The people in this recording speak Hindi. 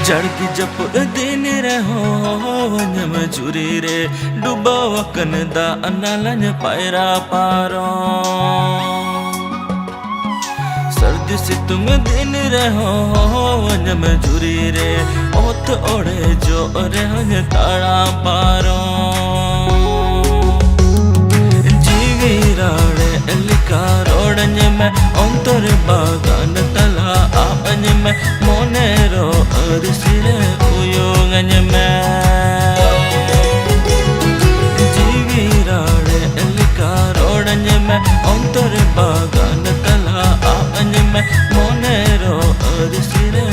जड़की जप दिन रहो वन्यम चुरी रे डुबो वकन दा अनालन पैरा पारो सर्दी से तुम दिन रहो वन्यम चुरी रे ओत ओढ़े जो रह ताड़ा पारो जीवी राड़े लिका रोड़न में अंतर बागान तला आपन में मोनेरो अरसिरे उयोगन में जीवी राड़े लिका रोड़न में अंतर बागान तला आपन में मोनेरो अरसिरे